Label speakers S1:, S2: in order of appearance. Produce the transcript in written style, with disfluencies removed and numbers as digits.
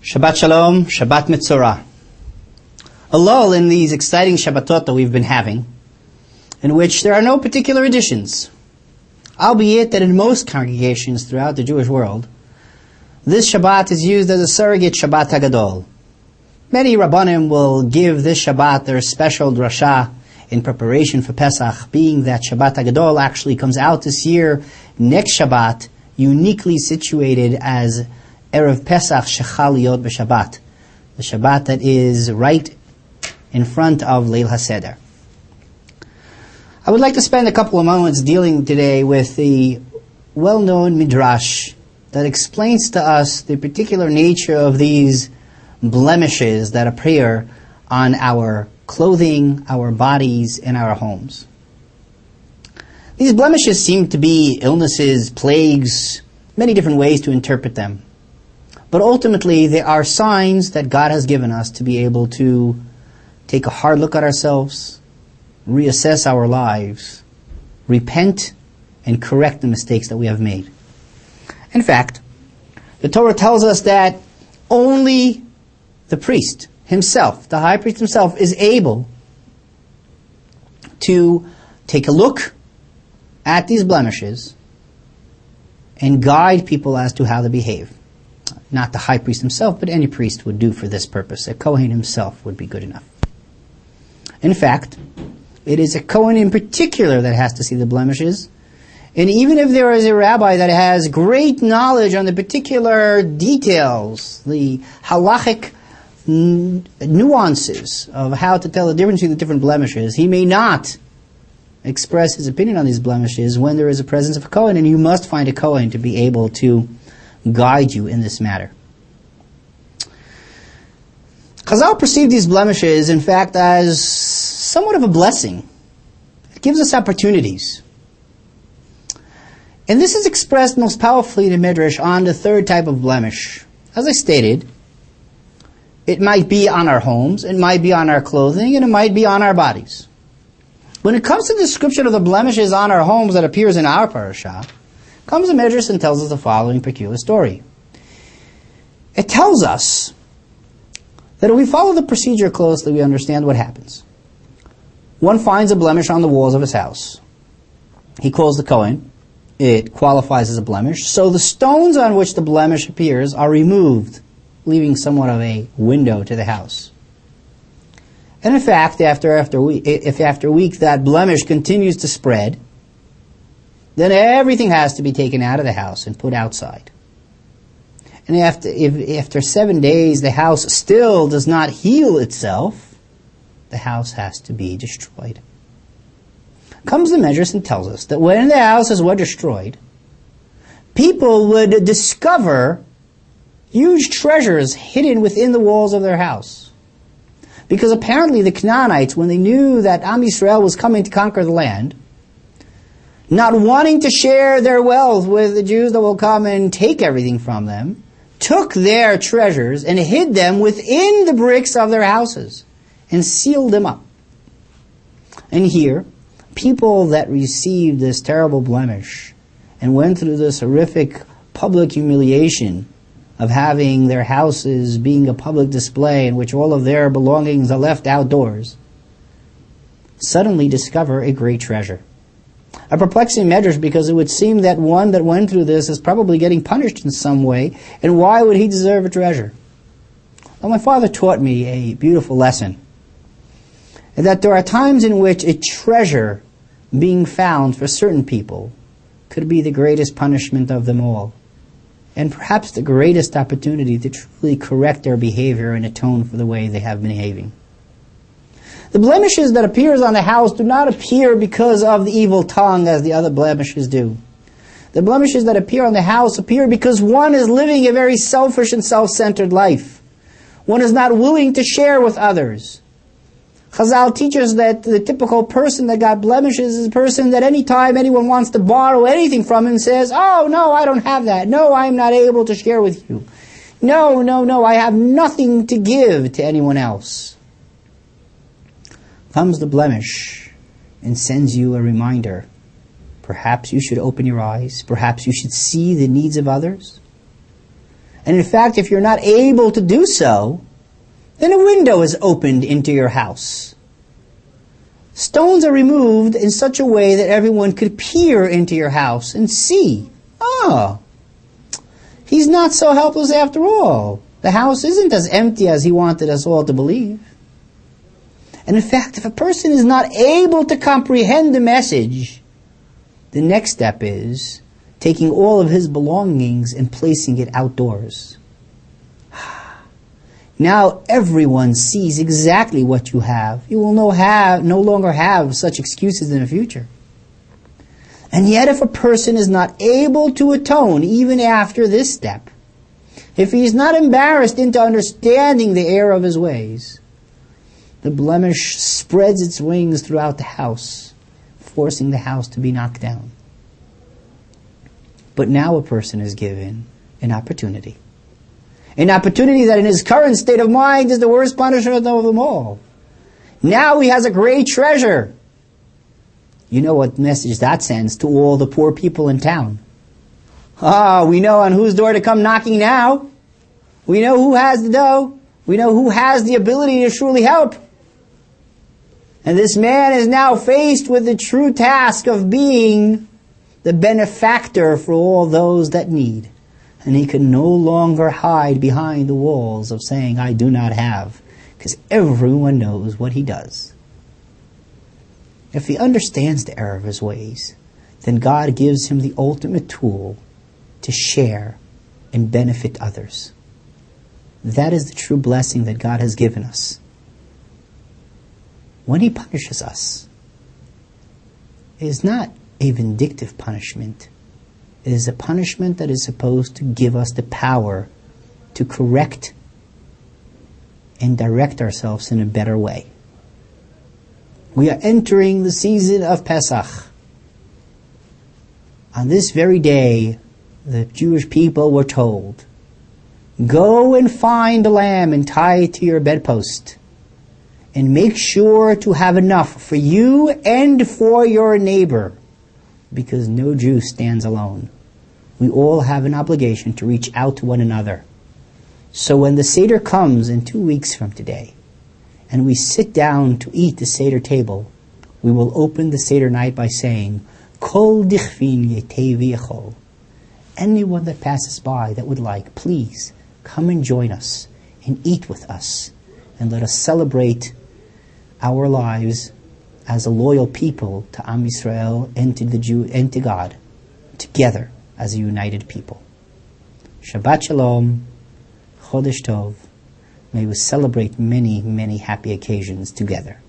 S1: Shabbat Shalom, Shabbat Metzora. A lull in these exciting Shabbatot that we've been having, in which there are no particular additions, albeit that in most congregations throughout the Jewish world, this Shabbat is used as a surrogate Shabbat HaGadol. Many Rabbanim will give this Shabbat their special drasha in preparation for Pesach, being that Shabbat HaGadol actually comes out this year, next Shabbat, uniquely situated as Erev Pesach Shechal Liot b'Shabbat, the Shabbat that is right in front of Leil HaSeder. I would like to spend a couple of moments dealing today with the well-known midrash that explains to us the particular nature of these blemishes that appear on our clothing, our bodies, and our homes. These blemishes seem to be illnesses, plagues, many different ways to interpret them. But ultimately, they are signs that God has given us to be able to take a hard look at ourselves, reassess our lives, repent, and correct the mistakes that we have made. In fact, the Torah tells us that only the priest himself, the high priest himself, is able to take a look at these blemishes and guide people as to how to behave. Not the high priest himself, but any priest would do for this purpose. A Kohen himself would be good enough. In fact, it is a Kohen in particular that has to see the blemishes. And even if there is a rabbi that has great knowledge on the particular details, the halachic nuances of how to tell the difference between the different blemishes, he may not express his opinion on these blemishes when there is a presence of a Kohen, and you must find a Kohen to be able to guide you in this matter. Chazal perceive these blemishes, in fact, as somewhat of a blessing. It gives us opportunities. And this is expressed most powerfully in the Midrash on the third type of blemish. As I stated, it might be on our homes, it might be on our clothing, and it might be on our bodies. When it comes to the description of the blemishes on our homes that appears in our parasha, comes the Midrash and tells us the following peculiar story. It tells us that if we follow the procedure closely, we understand what happens. One finds a blemish on the walls of his house. He calls the Kohen. It qualifies as a blemish. So the stones on which the blemish appears are removed, leaving somewhat of a window to the house. And in fact, if after a week that blemish continues to spread, then everything has to be taken out of the house and put outside. And after 7 days the house still does not heal itself, the house has to be destroyed. Comes the Midrash and tells us that when the houses were destroyed, people would discover huge treasures hidden within the walls of their house. Because apparently the Canaanites, when they knew that Am Yisrael was coming to conquer the land, not wanting to share their wealth with the Jews that will come and take everything from them, took their treasures and hid them within the bricks of their houses and sealed them up. And here, people that received this terrible blemish and went through this horrific public humiliation of having their houses being a public display in which all of their belongings are left outdoors, suddenly discover a great treasure. A perplexing medrash, because it would seem that one that went through this is probably getting punished in some way, and why would he deserve a treasure? Well, my father taught me a beautiful lesson, and that there are times in which a treasure being found for certain people could be the greatest punishment of them all, and perhaps the greatest opportunity to truly correct their behavior and atone for the way they have been behaving. The blemishes that appears on the house do not appear because of the evil tongue as the other blemishes do. The blemishes that appear on the house appear because one is living a very selfish and self-centered life. One is not willing to share with others. Chazal teaches that the typical person that got blemishes is a person that any time anyone wants to borrow anything from him says, "Oh, no, I don't have that. No, I'm not able to share with you. No, I have nothing to give to anyone else." Comes the blemish and sends you a reminder. Perhaps you should open your eyes. Perhaps you should see the needs of others. And in fact, if you're not able to do so, then a window is opened into your house. Stones are removed in such a way that everyone could peer into your house and see, he's not so helpless after all. The house isn't as empty as he wanted us all to believe. And in fact, if a person is not able to comprehend the message, the next step is taking all of his belongings and placing it outdoors. Now everyone sees exactly what you have. You will no longer have such excuses in the future. And yet if a person is not able to atone even after this step, if he is not embarrassed into understanding the error of his ways, the blemish spreads its wings throughout the house, forcing the house to be knocked down. But now a person is given an opportunity. An opportunity that in his current state of mind is the worst punishment of them all. Now he has a great treasure. You know what message that sends to all the poor people in town. We know on whose door to come knocking now. We know who has the dough. We know who has the ability to truly help. And this man is now faced with the true task of being the benefactor for all those that need. And he can no longer hide behind the walls of saying, I do not have, because everyone knows what he does. If he understands the error of his ways, then God gives him the ultimate tool to share and benefit others. That is the true blessing that God has given us. When he punishes us, it is not a vindictive punishment. It is a punishment that is supposed to give us the power to correct and direct ourselves in a better way. We are entering the season of Pesach. On this very day, the Jewish people were told, go and find the lamb and tie it to your bedpost. And make sure to have enough for you and for your neighbor, because no Jew stands alone. We all have an obligation to reach out to one another. So when the Seder comes in 2 weeks from today, and we sit down to eat the Seder table, we will open the Seder night by saying, Kol dichvin yetei v'yechol. Anyone that passes by that would like, please come and join us and eat with us, and let us celebrate our lives as a loyal people to Am Yisrael and to the Jew and to God, together as a united people. Shabbat Shalom, Chodesh Tov. May we celebrate many, many happy occasions together.